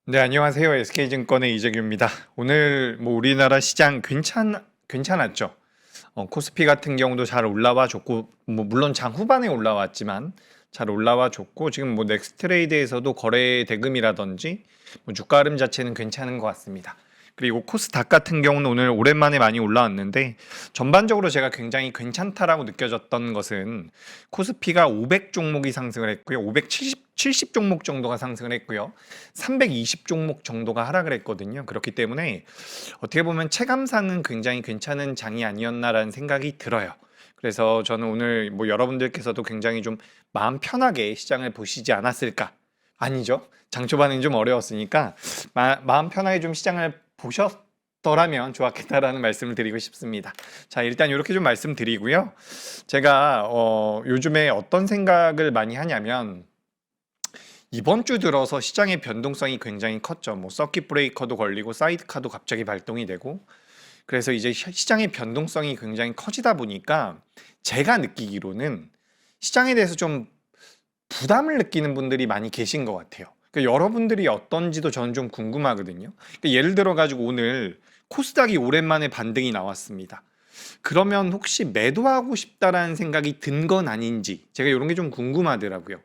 네, 안녕하세요. SK증권의 이재규입니다. 오늘 우리나라 시장 괜찮았죠? 코스피 같은 경우도 잘 올라와 줬고, 물론 장 후반에 올라왔지만 잘 올라와 줬고, 지금 넥스트레이드에서도 거래 대금이라든지 주가 흐름 자체는 괜찮은 것 같습니다. 그리고 코스닥 같은 경우는 오늘 오랜만에 많이 올라왔는데, 전반적으로 제가 굉장히 괜찮다라고 느껴졌던 것은 코스피가 500 종목이 상승을 했고요. 570 종목 정도가 상승을 했고요. 320 종목 정도가 하락을 했거든요. 그렇기 때문에 어떻게 보면 체감상은 굉장히 괜찮은 장이 아니었나라는 생각이 들어요. 그래서 저는 오늘 여러분들께서도 굉장히 좀 마음 편하게 시장을 보시지 않았을까? 아니죠. 장 초반엔 좀 어려웠으니까 마음 편하게 좀 시장을 보셨더라면 좋았겠다라는 말씀을 드리고 싶습니다. 자, 일단 이렇게 좀 말씀드리고요. 제가 요즘에 어떤 생각을 많이 하냐면 이번 주 들어서 시장의 변동성이 굉장히 컸죠. 서킷 브레이커도 걸리고 사이드카도 갑자기 발동이 되고 그래서 이제 시장의 변동성이 굉장히 커지다 보니까 제가 느끼기로는 시장에 대해서 좀 부담을 느끼는 분들이 많이 계신 것 같아요. 그러니까 여러분들이 어떤지도 저는 좀 궁금하거든요. 그러니까 예를 들어 가지고 오늘 코스닥이 오랜만에 반등이 나왔습니다. 그러면 혹시 매도하고 싶다라는 생각이 든 건 아닌지 제가 이런 게 좀 궁금하더라고요.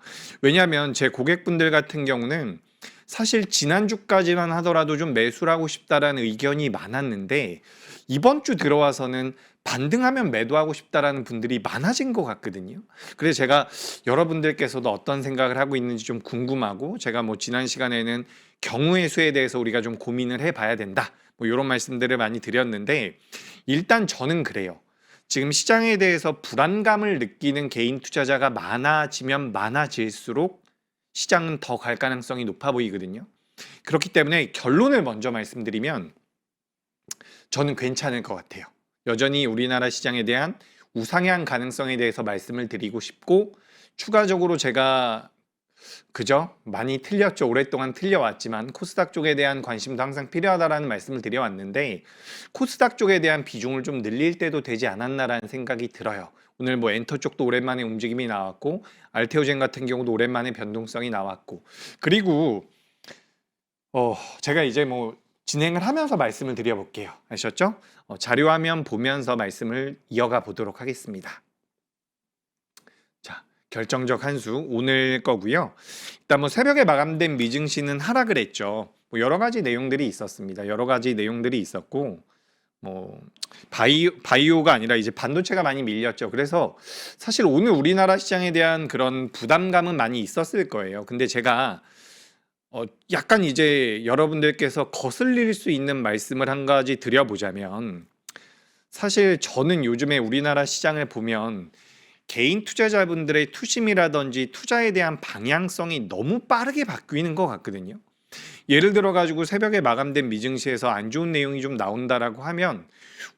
왜냐하면 제 고객분들 같은 경우는 사실 지난주까지만 하더라도 좀 매수를 하고 싶다라는 의견이 많았는데 이번 주 들어와서는 반등하면 매도하고 싶다라는 분들이 많아진 것 같거든요. 그래서 제가 여러분들께서도 어떤 생각을 하고 있는지 좀 궁금하고 제가 지난 시간에는 경우의 수에 대해서 우리가 좀 고민을 해봐야 된다. 이런 말씀들을 많이 드렸는데 일단 저는 그래요. 지금 시장에 대해서 불안감을 느끼는 개인 투자자가 많아지면 많아질수록 시장은 더 갈 가능성이 높아 보이거든요. 그렇기 때문에 결론을 먼저 말씀드리면 저는 괜찮을 것 같아요. 여전히 우리나라 시장에 대한 우상향 가능성에 대해서 말씀을 드리고 싶고 추가적으로 제가 그죠? 많이 틀렸죠. 오랫동안 틀려왔지만 코스닥 쪽에 대한 관심도 항상 필요하다라는 말씀을 드려왔는데 코스닥 쪽에 대한 비중을 좀 늘릴 때도 되지 않았나라는 생각이 들어요. 오늘 엔터 쪽도 오랜만에 움직임이 나왔고 알테오젠 같은 경우도 오랜만에 변동성이 나왔고 그리고 제가 이제 진행을 하면서 말씀을 드려볼게요. 아셨죠? 자료화면 보면서 말씀을 이어가 보도록 하겠습니다. 자, 결정적 한 수 오늘 거고요. 일단 새벽에 마감된 미증시는 하락을 했죠. 여러 가지 내용들이 있었습니다. 여러 가지 내용들이 있었고 바이오가 아니라 이제 반도체가 많이 밀렸죠. 그래서 사실 오늘 우리나라 시장에 대한 그런 부담감은 많이 있었을 거예요. 근데 제가 약간 이제 여러분들께서 거슬릴 수 있는 말씀을 한 가지 드려보자면 사실 저는 요즘에 우리나라 시장을 보면 개인 투자자분들의 투심이라든지 투자에 대한 방향성이 너무 빠르게 바뀌는 것 같거든요. 예를 들어 가지고 새벽에 마감된 미증시에서 안 좋은 내용이 좀 나온다라고 하면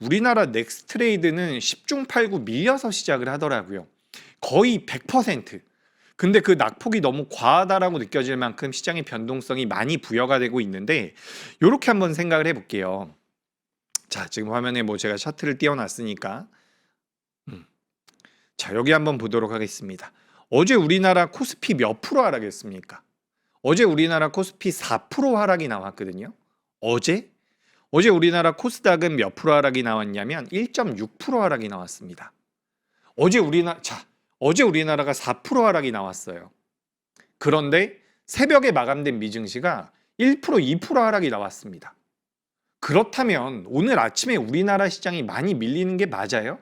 우리나라 넥스트레이드는 10중 8구 밀려서 시작을 하더라고요. 거의 100%. 근데 그 낙폭이 너무 과하다라고 느껴질 만큼 시장의 변동성이 많이 부여가 되고 있는데 요렇게 한번 생각을 해볼게요. 자, 지금 화면에 제가 차트를 띄워놨으니까 자, 여기 한번 보도록 하겠습니다. 어제 우리나라 코스피 몇 프로 하락했습니까? 어제 우리나라 코스피 4% 하락이 나왔거든요. 어제? 어제 우리나라 코스닥은 몇 프로 하락이 나왔냐면 1.6% 하락이 나왔습니다. 어제 우리나라가 4% 하락이 나왔어요. 그런데 새벽에 마감된 미증시가 1%, 2% 하락이 나왔습니다. 그렇다면 오늘 아침에 우리나라 시장이 많이 밀리는 게 맞아요?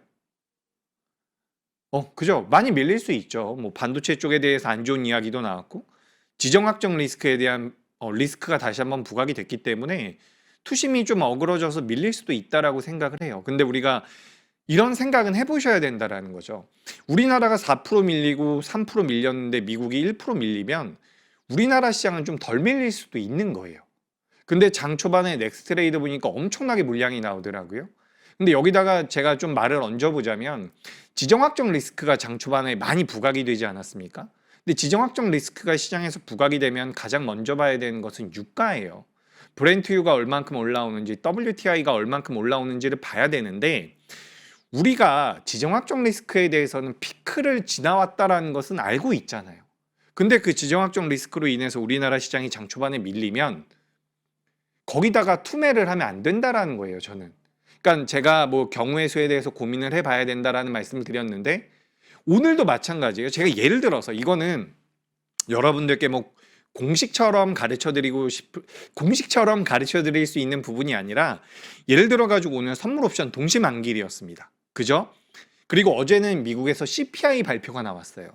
그죠? 많이 밀릴 수 있죠. 반도체 쪽에 대해서 안 좋은 이야기도 나왔고 지정학적 리스크에 대한 리스크가 다시 한번 부각이 됐기 때문에 투심이 좀 어그러져서 밀릴 수도 있다라고 생각을 해요. 근데 우리가 이런 생각은 해보셔야 된다라는 거죠. 우리나라가 4% 밀리고 3% 밀렸는데 미국이 1% 밀리면 우리나라 시장은 좀 덜 밀릴 수도 있는 거예요. 근데 장 초반에 넥스트레이드 보니까 엄청나게 물량이 나오더라고요. 근데 여기다가 제가 좀 말을 얹어보자면 지정학적 리스크가 장 초반에 많이 부각이 되지 않았습니까? 근데 지정학적 리스크가 시장에서 부각이 되면 가장 먼저 봐야 되는 것은 유가예요. 브렌트유가 얼만큼 올라오는지 WTI가 얼만큼 올라오는지를 봐야 되는데 우리가 지정학적 리스크에 대해서는 피크를 지나왔다라는 것은 알고 있잖아요. 근데 그 지정학적 리스크로 인해서 우리나라 시장이 장 초반에 밀리면 거기다가 투매를 하면 안 된다라는 거예요, 저는. 그러니까 제가 뭐 경우의 수에 대해서 고민을 해봐야 된다라는 말씀을 드렸는데 오늘도 마찬가지예요. 제가 예를 들어서 이거는 여러분들께 뭐 공식처럼 가르쳐 드릴 수 있는 부분이 아니라 예를 들어 가지고 오늘 선물 옵션 동시 만기일이었습니다. 그죠? 그리고 어제는 미국에서 CPI 발표가 나왔어요.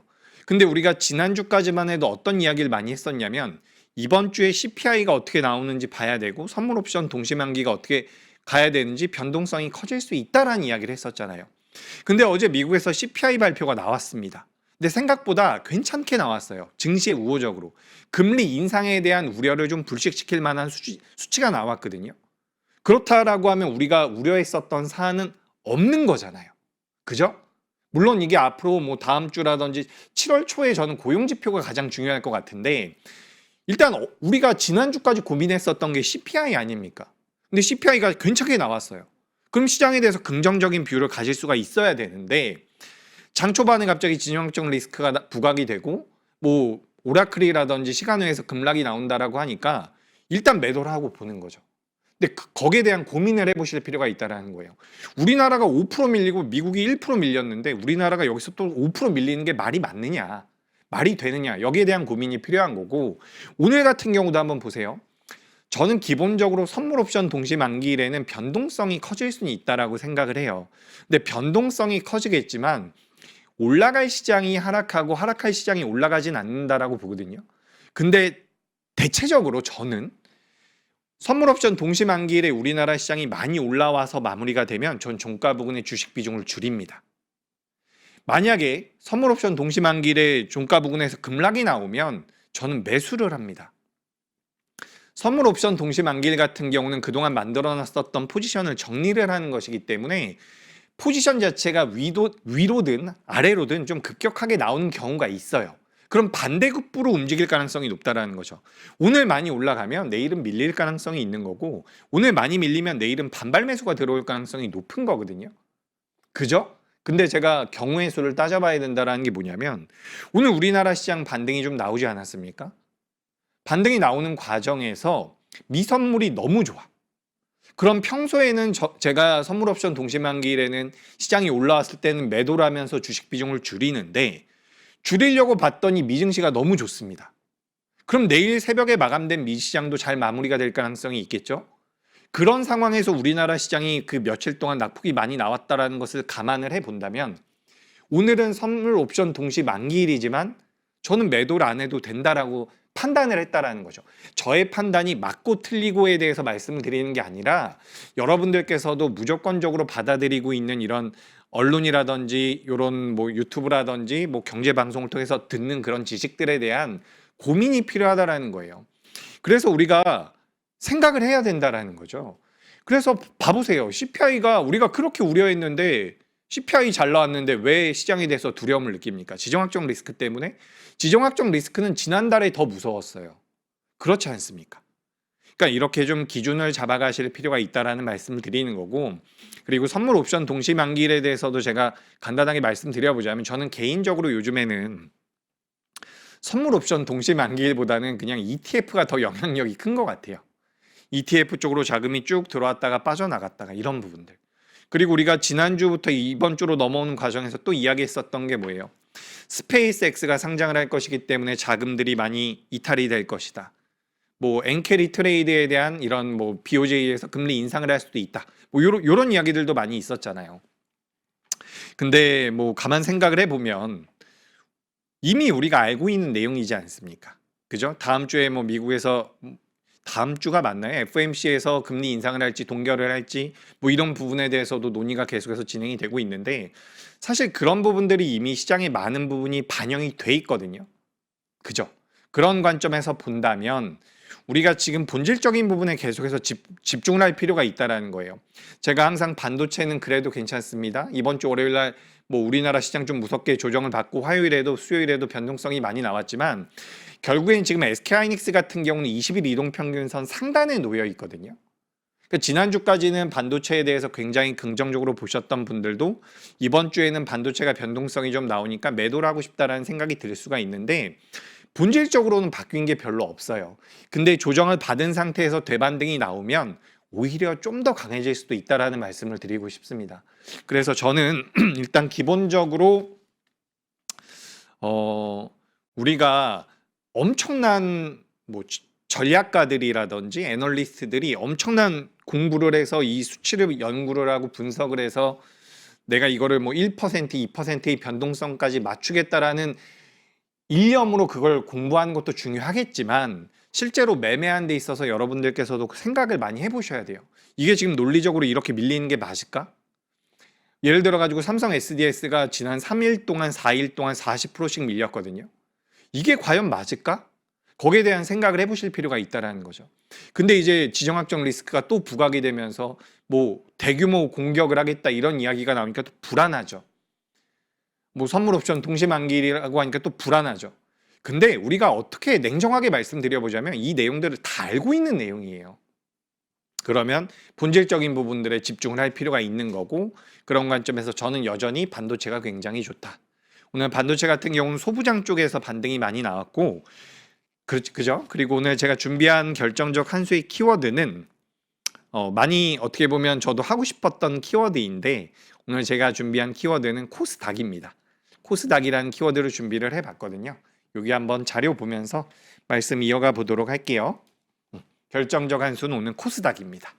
근데 우리가 지난주까지만 해도 어떤 이야기를 많이 했었냐면 이번 주에 CPI가 어떻게 나오는지 봐야 되고 선물 옵션 동시 만기가 어떻게 가야 되는지 변동성이 커질 수 있다라는 이야기를 했었잖아요. 근데 어제 미국에서 CPI 발표가 나왔습니다. 근데 생각보다 괜찮게 나왔어요. 증시에 우호적으로. 금리 인상에 대한 우려를 좀 불식시킬 만한 수치가 나왔거든요. 그렇다라고 하면 우리가 우려했었던 사안은 없는 거잖아요. 그죠? 물론 이게 앞으로 뭐 다음 주라든지 7월 초에 저는 고용 지표가 가장 중요할 것 같은데 일단 우리가 지난주까지 고민했었던 게 CPI 아닙니까? 근데 CPI가 괜찮게 나왔어요. 그럼 시장에 대해서 긍정적인 뷰를 가질 수가 있어야 되는데 장 초반에 갑자기 진영적 리스크가 부각이 되고 뭐 오라클이라든지 시간외에서 급락이 나온다라고 하니까 일단 매도를 하고 보는 거죠. 근데 거기에 대한 고민을 해보실 필요가 있다는 거예요. 우리나라가 5% 밀리고 미국이 1% 밀렸는데 우리나라가 여기서 또 5% 밀리는 게 말이 맞느냐, 말이 되느냐, 여기에 대한 고민이 필요한 거고 오늘 같은 경우도 한번 보세요. 저는 기본적으로 선물 옵션 동시 만기일에는 변동성이 커질 수는 있다라고 생각을 해요. 근데 변동성이 커지겠지만 올라갈 시장이 하락하고 하락할 시장이 올라가진 않는다라고 보거든요. 근데 대체적으로 저는 선물 옵션 동시 만기일에 우리나라 시장이 많이 올라와서 마무리가 되면 전 종가 부근의 주식 비중을 줄입니다. 만약에 선물 옵션 동시 만기일에 종가 부근에서 급락이 나오면 저는 매수를 합니다. 선물 옵션 동시 만기일 같은 경우는 그동안 만들어놨었던 포지션을 정리를 하는 것이기 때문에 포지션 자체가 위로든 아래로든 좀 급격하게 나오는 경우가 있어요. 그럼 반대급부로 움직일 가능성이 높다라는 거죠. 오늘 많이 올라가면 내일은 밀릴 가능성이 있는 거고 오늘 많이 밀리면 내일은 반발 매수가 들어올 가능성이 높은 거거든요. 그죠? 근데 제가 경우의 수를 따져봐야 된다는 게 뭐냐면 오늘 우리나라 시장 반등이 좀 나오지 않았습니까? 반등이 나오는 과정에서 미선물이 너무 좋아. 그럼 평소에는 제가 선물 옵션 동시 만기일에는 시장이 올라왔을 때는 매도를 하면서 주식 비중을 줄이는데 줄이려고 봤더니 미증시가 너무 좋습니다. 그럼 내일 새벽에 마감된 미시장도 잘 마무리가 될 가능성이 있겠죠? 그런 상황에서 우리나라 시장이 그 며칠 동안 낙폭이 많이 나왔다는 것을 감안을 해본다면 오늘은 선물 옵션 동시 만기일이지만 저는 매도를 안 해도 된다라고 판단을 했다라는 거죠. 저의 판단이 맞고 틀리고에 대해서 말씀을 드리는 게 아니라 여러분들께서도 무조건적으로 받아들이고 있는 이런 언론이라든지 이런 뭐 유튜브라든지 뭐 경제 방송을 통해서 듣는 그런 지식들에 대한 고민이 필요하다라는 거예요. 그래서 우리가 생각을 해야 된다라는 거죠. 그래서 봐보세요. CPI가 우리가 그렇게 우려했는데 CPI 잘 나왔는데 왜 시장에 대해서 두려움을 느낍니까? 지정학적 리스크 때문에? 지정학적 리스크는 지난달에 더 무서웠어요. 그렇지 않습니까? 그러니까 이렇게 좀 기준을 잡아가실 필요가 있다라는 말씀을 드리는 거고 그리고 선물 옵션 동시 만기일에 대해서도 제가 간단하게 말씀드려보자면 저는 개인적으로 요즘에는 선물 옵션 동시 만기일보다는 그냥 ETF가 더 영향력이 큰 것 같아요. ETF 쪽으로 자금이 쭉 들어왔다가 빠져나갔다가 이런 부분들. 그리고 우리가 지난주부터 이번 주로 넘어오는 과정에서 또 이야기했었던 게 뭐예요? 스페이스X가 상장을 할 것이기 때문에 자금들이 많이 이탈이 될 것이다. 뭐 엔캐리 트레이드에 대한 이런 뭐 BOJ에서 금리 인상을 할 수도 있다. 뭐 요런 이야기들도 많이 있었잖아요. 근데 뭐 가만 생각을 해보면 이미 우리가 알고 있는 내용이지 않습니까? 그죠? 다음 주에 뭐 미국에서 다음 주가 맞나요? FOMC에서 금리 인상을 할지 동결을 할지 뭐 이런 부분에 대해서도 논의가 계속해서 진행이 되고 있는데 사실 그런 부분들이 이미 시장에 많은 부분이 반영이 돼 있거든요. 그죠? 그런 관점에서 본다면 우리가 지금 본질적인 부분에 계속해서 집중을 할 필요가 있다는 거예요. 제가 항상 반도체는 그래도 괜찮습니다. 이번 주 월요일 날 뭐 우리나라 시장 좀 무섭게 조정을 받고 화요일에도 수요일에도 변동성이 많이 나왔지만 결국엔 지금 SK하이닉스 같은 경우는 20일 이동평균선 상단에 놓여 있거든요. 그러니까 지난주까지는 반도체에 대해서 굉장히 긍정적으로 보셨던 분들도 이번 주에는 반도체가 변동성이 좀 나오니까 매도를 하고 싶다라는 생각이 들 수가 있는데 본질적으로는 바뀐 게 별로 없어요. 근데 조정을 받은 상태에서 되반등이 나오면 오히려 좀 더 강해질 수도 있다라는 말씀을 드리고 싶습니다. 그래서 저는 일단 기본적으로 우리가 엄청난 뭐 전략가들이라든지 애널리스트들이 엄청난 공부를 해서 이 수치를 연구를 하고 분석을 해서 내가 이거를 뭐 1%, 2%의 변동성까지 맞추겠다라는 일념으로 그걸 공부하는 것도 중요하겠지만 실제로 매매하는 데 있어서 여러분들께서도 생각을 많이 해보셔야 돼요. 이게 지금 논리적으로 이렇게 밀리는 게 맞을까? 예를 들어 가지고 삼성 SDS가 지난 3일 동안 4일 동안 40%씩 밀렸거든요. 이게 과연 맞을까? 거기에 대한 생각을 해보실 필요가 있다는 거죠. 근데 이제 지정학적 리스크가 또 부각이 되면서 뭐 대규모 공격을 하겠다 이런 이야기가 나오니까 또 불안하죠. 뭐 선물 옵션 동시 만기라고 하니까 또 불안하죠. 근데 우리가 어떻게 냉정하게 말씀드려보자면 이 내용들을 다 알고 있는 내용이에요. 그러면 본질적인 부분들에 집중을 할 필요가 있는 거고, 그런 관점에서 저는 여전히 반도체가 굉장히 좋다. 오늘 반도체 같은 경우는 소부장 쪽에서 반등이 많이 나왔고, 그죠? 그리고 오늘 제가 준비한 결정적 한 수의 키워드는 많이 어떻게 보면 저도 하고 싶었던 키워드인데, 오늘 제가 준비한 키워드는 코스닥입니다. 코스닥이라는 키워드를 준비를 해봤거든요. 여기 한번 자료 보면서 말씀 이어가 보도록 할게요. 결정적 한 수는 오늘 코스닥입니다.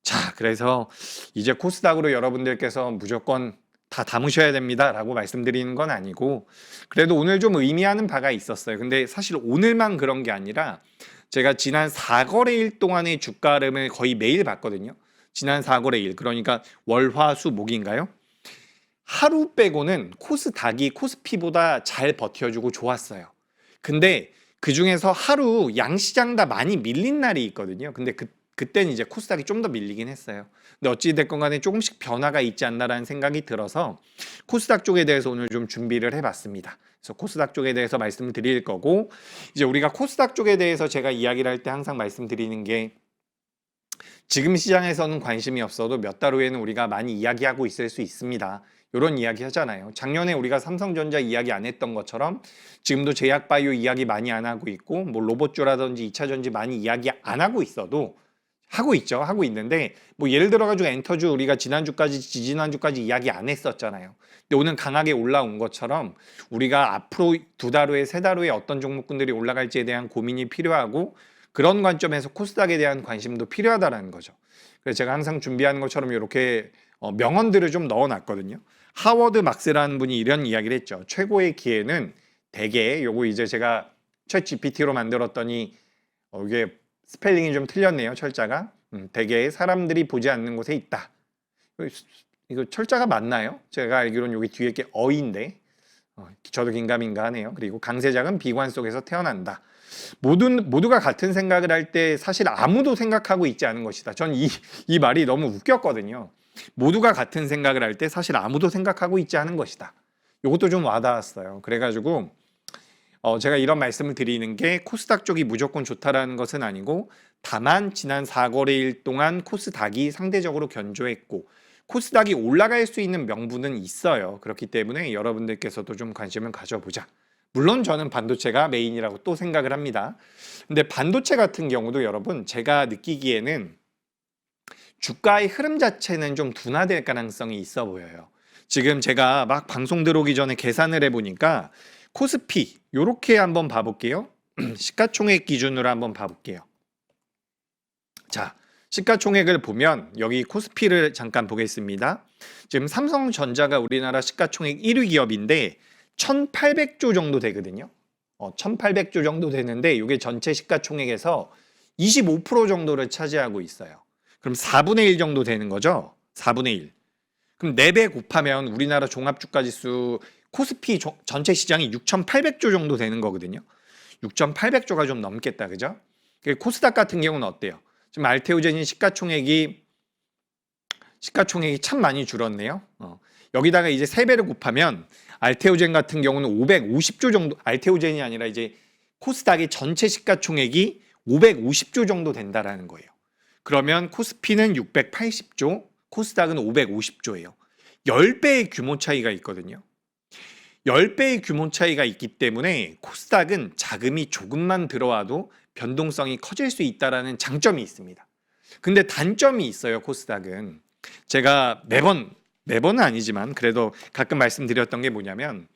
자, 그래서 이제 코스닥으로 여러분들께서 무조건 다 담으셔야 됩니다 라고 말씀드리는 건 아니고, 그래도 오늘 좀 의미하는 바가 있었어요. 근데 사실 오늘만 그런 게 아니라 제가 지난 4거래일 동안의 주가 흐름을 거의 매일 봤거든요. 지난 4거래일, 그러니까 월, 화, 수, 목인가요? 하루 빼고는 코스닥이 코스피보다 잘 버텨주고 좋았어요. 근데 그 중에서 하루 양시장 다 많이 밀린 날이 있거든요. 근데 그때는 이제 코스닥이 좀 더 밀리긴 했어요. 근데 어찌됐건 간에 조금씩 변화가 있지 않나라는 생각이 들어서 코스닥 쪽에 대해서 오늘 좀 준비를 해봤습니다. 그래서 코스닥 쪽에 대해서 말씀을 드릴 거고, 이제 우리가 코스닥 쪽에 대해서 제가 이야기를 할 때 항상 말씀드리는 게, 지금 시장에서는 관심이 없어도 몇 달 후에는 우리가 많이 이야기하고 있을 수 있습니다. 이런 이야기 하잖아요. 작년에 우리가 삼성전자 이야기 안 했던 것처럼 지금도 제약바이오 이야기 많이 안 하고 있고, 뭐 로봇주라든지 2차전지 많이 이야기 안 하고 있어도 하고 있죠. 하고 있는데, 뭐 예를 들어가지고 엔터주 우리가 지난주까지 지지난주까지 이야기 안 했었잖아요. 근데 오늘 강하게 올라온 것처럼 우리가 앞으로 2달 후에 3달 후에 어떤 종목군들이 올라갈지에 대한 고민이 필요하고, 그런 관점에서 코스닥에 대한 관심도 필요하다는 거죠. 그래서 제가 항상 준비하는 것처럼 이렇게 명언들을 좀 넣어놨거든요. 하워드 막스라는 분이 이런 이야기를 했죠. 최고의 기회는 대개, 요거 이제 제가 챗 GPT로 만들었더니 이게 스펠링이 좀 틀렸네요. 철자가. 대개 사람들이 보지 않는 곳에 있다. 이거 철자가 맞나요? 제가 알기로는 여기 뒤에 게 어인데 저도 긴가민가 하네요. 그리고 강세장은 비관 속에서 태어난다. 모두가 같은 생각을 할 때 사실 아무도 생각하고 있지 않은 것이다. 전 이 말이 너무 웃겼거든요. 모두가 같은 생각을 할 때 사실 아무도 생각하고 있지 않은 것이다. 이것도 좀 와닿았어요. 그래가지고 제가 이런 말씀을 드리는 게 코스닥 쪽이 무조건 좋다라는 것은 아니고, 다만 지난 4거래일 동안 코스닥이 상대적으로 견조했고 코스닥이 올라갈 수 있는 명분은 있어요. 그렇기 때문에 여러분들께서도 좀 관심을 가져보자. 물론 저는 반도체가 메인이라고 또 생각을 합니다. 근데 반도체 같은 경우도 여러분, 제가 느끼기에는 주가의 흐름 자체는 좀 둔화될 가능성이 있어 보여요. 지금 제가 막 방송 들어오기 전에 계산을 해보니까 코스피 요렇게 한번 봐볼게요. 시가총액 기준으로 한번 봐볼게요. 자, 시가총액을 보면 여기 코스피를 잠깐 보겠습니다. 지금 삼성전자가 우리나라 시가총액 1위 기업인데 1,800조 정도 되거든요. 1,800조 정도 되는데 이게 전체 시가총액에서 25% 정도를 차지하고 있어요. 그럼 4분의 1 정도 되는 거죠. 4분의 1. 그럼 4배 곱하면 우리나라 종합주가지수 코스피 전체 시장이 6,800조 정도 되는 거거든요. 6,800조가 좀 넘겠다, 그죠? 코스닥 같은 경우는 어때요? 지금 알테오젠이 시가총액이 참 많이 줄었네요. 여기다가 이제 3배를 곱하면 알테오젠 같은 경우는 550조 정도, 알테오젠이 아니라 이제 코스닥의 전체 시가총액이 550조 정도 된다라는 거예요. 그러면 코스피는 680조, 코스닥은 550조예요. 10배의 규모 차이가 있거든요. 10배의 규모 차이가 있기 때문에 코스닥은 자금이 조금만 들어와도 변동성이 커질 수 있다는 장점이 있습니다. 근데 단점이 있어요, 코스닥은. 제가 매번은 아니지만 그래도 가끔 말씀드렸던 게 뭐냐면,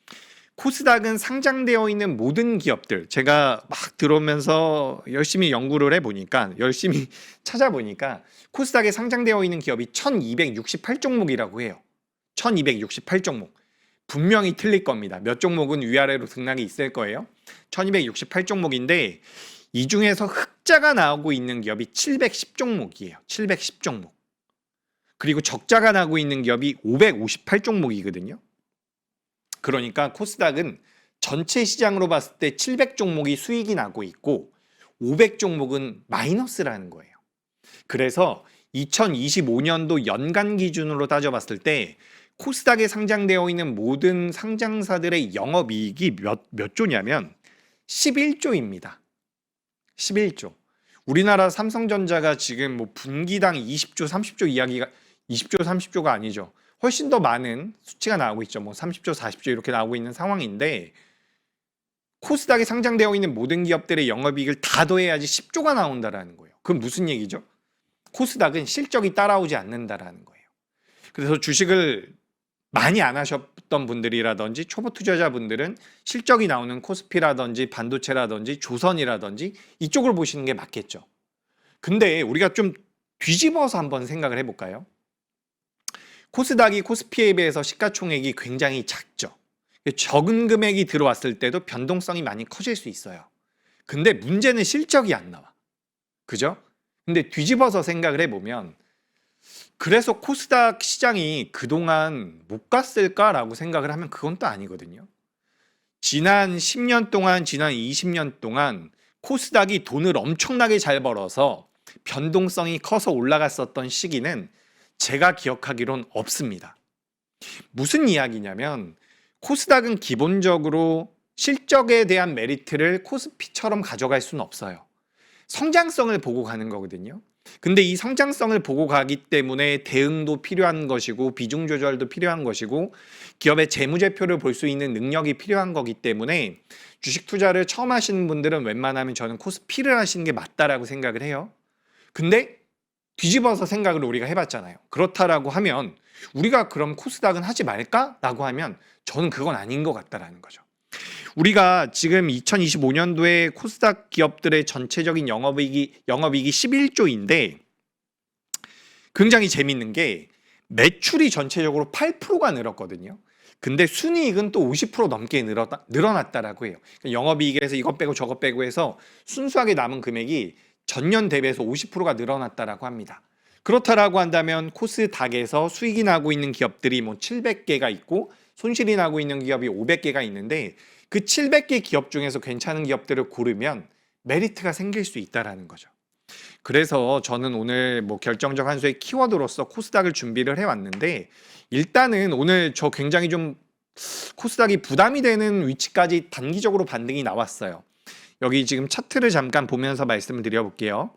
코스닥은 상장되어 있는 모든 기업들, 제가 막 들어오면서 열심히 연구를 해보니까, 열심히 찾아보니까 코스닥에 상장되어 있는 기업이 1268종목이라고 해요. 1268종목. 분명히 틀릴 겁니다. 몇 종목은 위아래로 등락이 있을 거예요. 1268종목인데 이 중에서 흑자가 나오고 있는 기업이 710종목이에요. 710종목. 그리고 적자가 나고 있는 기업이 558종목이거든요. 그러니까 코스닥은 전체 시장으로 봤을 때 700종목이 수익이 나고 있고 500종목은 마이너스라는 거예요. 그래서 2025년도 연간 기준으로 따져봤을 때 코스닥에 상장되어 있는 모든 상장사들의 영업이익이 몇 조냐면 11조입니다. 11조. 우리나라 삼성전자가 지금 뭐 분기당 20조, 30조 이야기가 20조, 30조가 아니죠. 훨씬 더 많은 수치가 나오고 있죠. 뭐 30조, 40조 이렇게 나오고 있는 상황인데, 코스닥에 상장되어 있는 모든 기업들의 영업이익을 다 더해야지 10조가 나온다라는 거예요. 그건 무슨 얘기죠? 코스닥은 실적이 따라오지 않는다라는 거예요. 그래서 주식을 많이 안 하셨던 분들이라든지 초보 투자자분들은 실적이 나오는 코스피라든지 반도체라든지 조선이라든지 이쪽을 보시는 게 맞겠죠. 근데 우리가 좀 뒤집어서 한번 생각을 해볼까요? 코스닥이 코스피에 비해서 시가총액이 굉장히 작죠. 적은 금액이 들어왔을 때도 변동성이 많이 커질 수 있어요. 근데 문제는 실적이 안 나와. 그죠? 근데 뒤집어서 생각을 해보면, 그래서 코스닥 시장이 그동안 못 갔을까라고 생각을 하면 그건 또 아니거든요. 지난 10년 동안, 지난 20년 동안 코스닥이 돈을 엄청나게 잘 벌어서 변동성이 커서 올라갔었던 시기는 제가 기억하기론 없습니다. 무슨 이야기냐면, 코스닥은 기본적으로 실적에 대한 메리트를 코스피처럼 가져갈 수는 없어요. 성장성을 보고 가는 거거든요. 근데 이 성장성을 보고 가기 때문에 대응도 필요한 것이고 비중 조절도 필요한 것이고 기업의 재무제표를 볼 수 있는 능력이 필요한 거기 때문에 주식 투자를 처음 하시는 분들은 웬만하면 저는 코스피를 하시는 게 맞다라고 생각을 해요. 근데 뒤집어서 생각을 우리가 해봤잖아요. 그렇다라고 하면 우리가 그럼 코스닥은 하지 말까라고 하면 저는 그건 아닌 것 같다라는 거죠. 우리가 지금 2025년도에 코스닥 기업들의 전체적인 영업이익이 11조인데 굉장히 재밌는 게 매출이 전체적으로 8%가 늘었거든요. 근데 순이익은 또 50% 넘게 늘어났다라고 해요. 영업이익에서 이것 빼고 저것 빼고 해서 순수하게 남은 금액이 전년 대비해서 50%가 늘어났다라고 합니다. 그렇다라고 한다면 코스닥에서 수익이 나고 있는 기업들이 뭐 700개가 있고 손실이 나고 있는 기업이 500개가 있는데 그 700개 기업 중에서 괜찮은 기업들을 고르면 메리트가 생길 수 있다라는 거죠. 그래서 저는 오늘 뭐 결정적 한 수의 키워드로서 코스닥을 준비를 해왔는데, 일단은 오늘 저 굉장히 좀 코스닥이 부담이 되는 위치까지 단기적으로 반등이 나왔어요. 여기 지금 차트를 잠깐 보면서 말씀을 드려볼게요.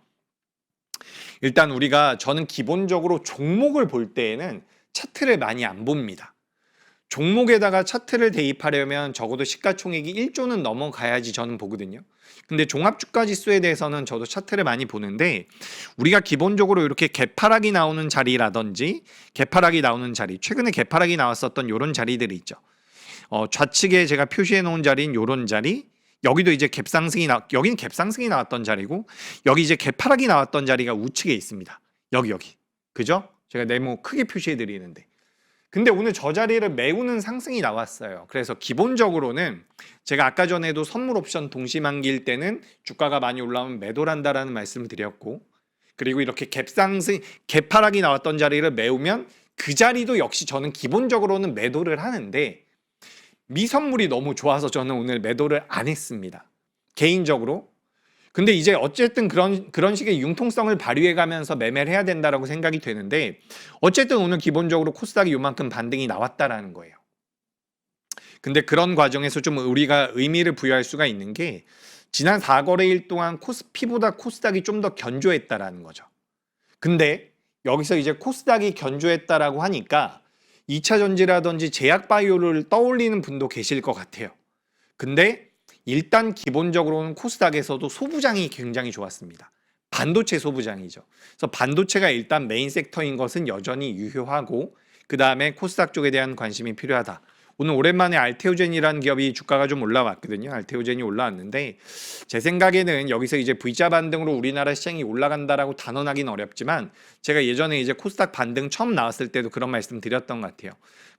일단 저는 기본적으로 종목을 볼 때에는 차트를 많이 안 봅니다. 종목에다가 차트를 대입하려면 적어도 시가총액이 1조는 넘어가야지 저는 보거든요. 근데 종합주가지수에 대해서는 저도 차트를 많이 보는데, 우리가 기본적으로 이렇게 개파락이 나오는 자리라든지 개파락이 나오는 자리, 최근에 개파락이 나왔었던 이런 자리들이 있죠. 좌측에 제가 표시해 놓은 자리인 이런 자리, 여기도 이제 여기는 갭상승이 나왔던 자리고, 여기 이제 개파락이 나왔던 자리가 우측에 있습니다. 여기. 그죠? 제가 네모 크게 표시해 드리는데. 근데 오늘 저 자리를 메우는 상승이 나왔어요. 그래서 기본적으로는 제가 아까 전에도 선물 옵션 동시만기일 때는 주가가 많이 올라오면 매도를 한다라는 말씀을 드렸고, 그리고 이렇게 개파락이 나왔던 자리를 메우면 그 자리도 역시 저는 기본적으로는 매도를 하는데, 미선물이 너무 좋아서 저는 오늘 매도를 안 했습니다. 개인적으로. 근데 이제 어쨌든 그런 식의 융통성을 발휘해 가면서 매매를 해야 된다라고 생각이 되는데, 어쨌든 오늘 기본적으로 코스닥이 요만큼 반등이 나왔다라는 거예요. 근데 그런 과정에서 좀 우리가 의미를 부여할 수가 있는 게, 지난 4거래일 동안 코스피보다 코스닥이 좀 더 견조했다라는 거죠. 근데 여기서 이제 코스닥이 견조했다라고 하니까 2차 전지라든지 제약 바이오를 떠올리는 분도 계실 것 같아요. 근데 일단 기본적으로는 코스닥에서도 소부장이 굉장히 좋았습니다. 반도체 소부장이죠. 그래서 반도체가 일단 메인 섹터인 것은 여전히 유효하고, 그 다음에 코스닥 쪽에 대한 관심이 필요하다. 오늘 오랜만에 알테오젠이라는 기업이 주가가 좀 올라왔거든요. 알테오젠이 올라왔는데 제 생각에는 여기서 이제 V자 반등으로 우리나라 시장이 올라간다라고 단언하기는 어렵지만, 제가 예전에 이제 코스닥 반등 처음 나왔을 때도 그런 말씀 드렸던 것 같아요.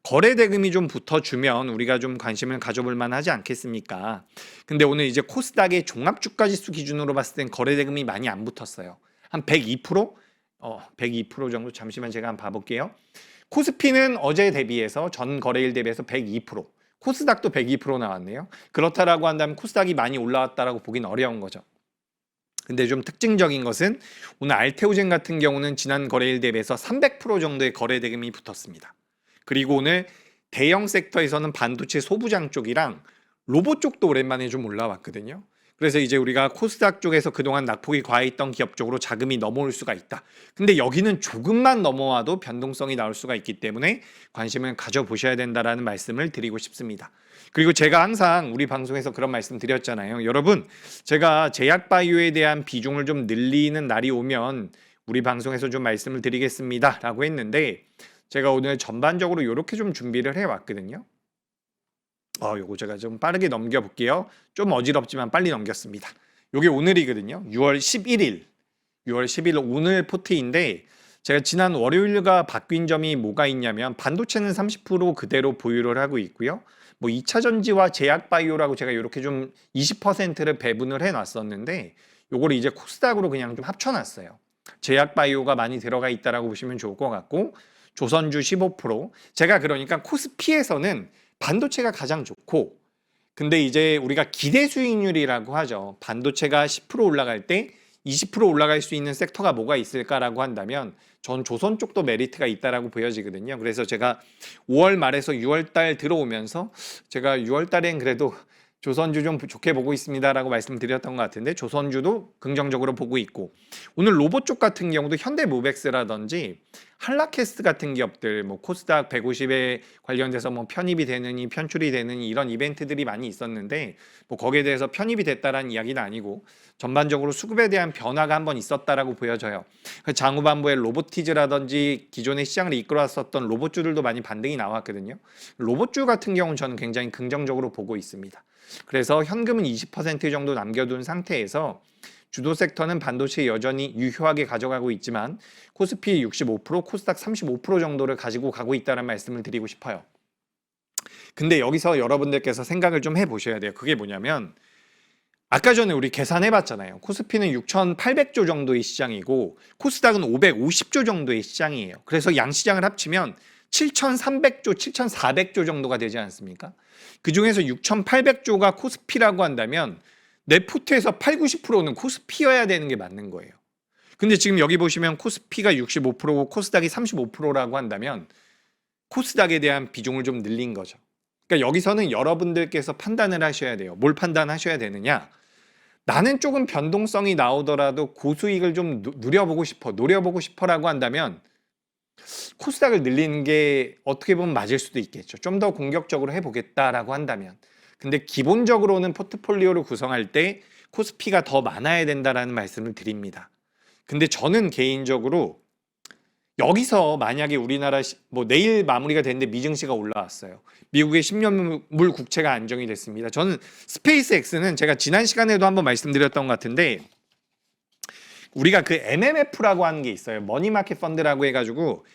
거래 대금이 좀 붙어주면 우리가 좀 관심을 가져볼 만하지 않겠습니까? 근데 오늘 이제 코스닥의 종합주가지수 기준으로 봤을 땐 거래 대금이 많이 안 붙었어요. 한 102%? 102% 정도. 잠시만 제가 한번 봐볼게요. 코스피는 어제 대비해서, 전 거래일 대비해서 102%, 코스닥도 102% 나왔네요. 그렇다라고 한다면 코스닥이 많이 올라왔다라고 보긴 어려운 거죠. 근데 좀 특징적인 것은 오늘 알테오젠 같은 경우는 지난 거래일 대비해서 300% 정도의 거래 대금이 붙었습니다. 그리고 오늘 대형 섹터에서는 반도체 소부장 쪽이랑 로봇 쪽도 오랜만에 좀 올라왔거든요. 그래서 이제 우리가 코스닥 쪽에서 그동안 낙폭이 과해있던 기업 쪽으로 자금이 넘어올 수가 있다. 근데 여기는 조금만 넘어와도 변동성이 나올 수가 있기 때문에 관심을 가져보셔야 된다라는 말씀을 드리고 싶습니다. 그리고 제가 항상 우리 방송에서 그런 말씀 드렸잖아요. 여러분, 제가 제약바이오에 대한 비중을 좀 늘리는 날이 오면 우리 방송에서 좀 말씀을 드리겠습니다 라고 했는데, 제가 오늘 전반적으로 이렇게 좀 준비를 해왔거든요. 요거 제가 좀 빠르게 넘겨볼게요. 좀 어지럽지만 빨리 넘겼습니다. 요게 오늘이거든요. 6월 11일. 6월 10일 오늘 포트인데, 제가 지난 월요일과 바뀐 점이 뭐가 있냐면, 반도체는 30% 그대로 보유를 하고 있고요. 뭐 2차 전지와 제약 바이오라고 제가 이렇게 좀 20%를 배분을 해 놨었는데, 요거를 이제 코스닥으로 그냥 좀 합쳐 놨어요. 제약 바이오가 많이 들어가 있다라고 보시면 좋을 것 같고, 조선주 15%. 제가 그러니까 코스피에서는 반도체가 가장 좋고, 근데 이제 우리가 기대 수익률이라고 하죠. 반도체가 10% 올라갈 때 20% 올라갈 수 있는 섹터가 뭐가 있을까라고 한다면 전 조선 쪽도 메리트가 있다라고 보여지거든요. 그래서 제가 5월 말에서 6월 달 들어오면서 제가 6월 달엔 그래도 조선주 좀 좋게 보고 있습니다라고 말씀드렸던 것 같은데, 조선주도 긍정적으로 보고 있고, 오늘 로봇 쪽 같은 경우도 현대모백스라든지 한라캐스트 같은 기업들, 뭐 코스닥 150에 관련돼서 뭐 편입이 되느니 편출이 되느니 이런 이벤트들이 많이 있었는데, 뭐 거기에 대해서 편입이 됐다라는 이야기는 아니고 전반적으로 수급에 대한 변화가 한번 있었다라고 보여져요. 장후반부에 로보티즈라든지 기존의 시장을 이끌어왔었던 로봇주들도 많이 반등이 나왔거든요. 로봇주 같은 경우는 저는 굉장히 긍정적으로 보고 있습니다. 그래서 현금은 20% 정도 남겨둔 상태에서 주도 섹터는 반도체 여전히 유효하게 가져가고 있지만, 코스피 65%, 코스닥 35% 정도를 가지고 가고 있다는 말씀을 드리고 싶어요. 근데 여기서 여러분들께서 생각을 좀 해보셔야 돼요. 그게 뭐냐면, 아까 전에 우리 계산해 봤잖아요. 코스피는 6,800조 정도의 시장이고 코스닥은 550조 정도의 시장이에요. 그래서 양시장을 합치면 7,300조, 7,400조 정도가 되지 않습니까? 그중에서 6,800조가 코스피라고 한다면 내 포트에서 8, 90%는 코스피여야 되는 게 맞는 거예요. 근데 지금 여기 보시면 코스피가 65%고 코스닥이 35%라고 한다면 코스닥에 대한 비중을 좀 늘린 거죠. 그러니까 여기서는 여러분들께서 판단을 하셔야 돼요. 뭘 판단하셔야 되느냐? 나는 조금 변동성이 나오더라도 고수익을 좀 노려보고 싶어라고 한다면 코스닥을 늘리는 게 어떻게 보면 맞을 수도 있겠죠. 좀 더 공격적으로 해보겠다라고 한다면. 근데 기본적으로는 포트폴리오를 구성할 때 코스피가 더 많아야 된다라는 말씀을 드립니다. 근데 저는 개인적으로 여기서 만약에 우리나라 뭐 내일 마무리가 됐는데 미증시가 올라왔어요. 미국의 10년물 국채가 안정이 됐습니다. 저는 스페이스X는 제가 지난 시간에도 한번 말씀드렸던 것 같은데, 우리가 그 MMF라고 하는 게 있어요. 머니마켓 펀드라고 해가지고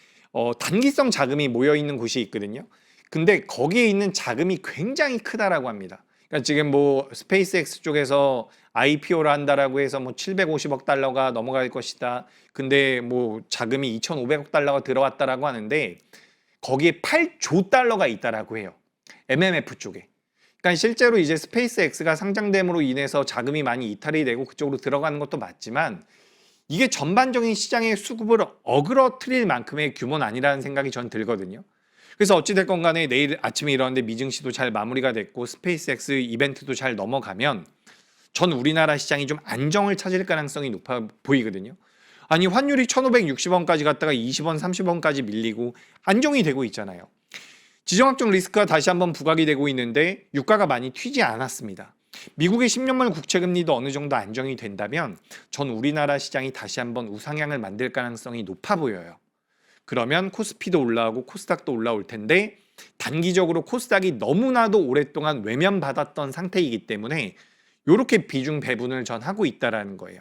단기성 자금이 모여있는 곳이 있거든요. 근데 거기에 있는 자금이 굉장히 크다라고 합니다. 그러니까 지금 뭐 스페이스X 쪽에서 IPO를 한다라고 해서 뭐 750억 달러가 넘어갈 것이다. 근데 뭐 자금이 2,500억 달러가 들어왔다라고 하는데 거기에 8조 달러가 있다라고 해요. MMF 쪽에. 그러니까 실제로 이제 스페이스X가 상장됨으로 인해서 자금이 많이 이탈이 되고 그쪽으로 들어가는 것도 맞지만, 이게 전반적인 시장의 수급을 어그러뜨릴 만큼의 규모는 아니라는 생각이 전 들거든요. 그래서 어찌됐건 간에 내일 아침에 일어났는데 미증시도 잘 마무리가 됐고 스페이스X 이벤트도 잘 넘어가면 전 우리나라 시장이 좀 안정을 찾을 가능성이 높아 보이거든요. 아니 환율이 1,560원까지 갔다가 20원, 30원까지 밀리고 안정이 되고 있잖아요. 지정학적 리스크가 다시 한번 부각이 되고 있는데 유가가 많이 튀지 않았습니다. 미국의 10년물 국채금리도 어느 정도 안정이 된다면 전 우리나라 시장이 다시 한번 우상향을 만들 가능성이 높아 보여요. 그러면 코스피도 올라오고 코스닥도 올라올 텐데 단기적으로 코스닥이 너무나도 오랫동안 외면받았던 상태이기 때문에 이렇게 비중 배분을 전 하고 있다라는 거예요.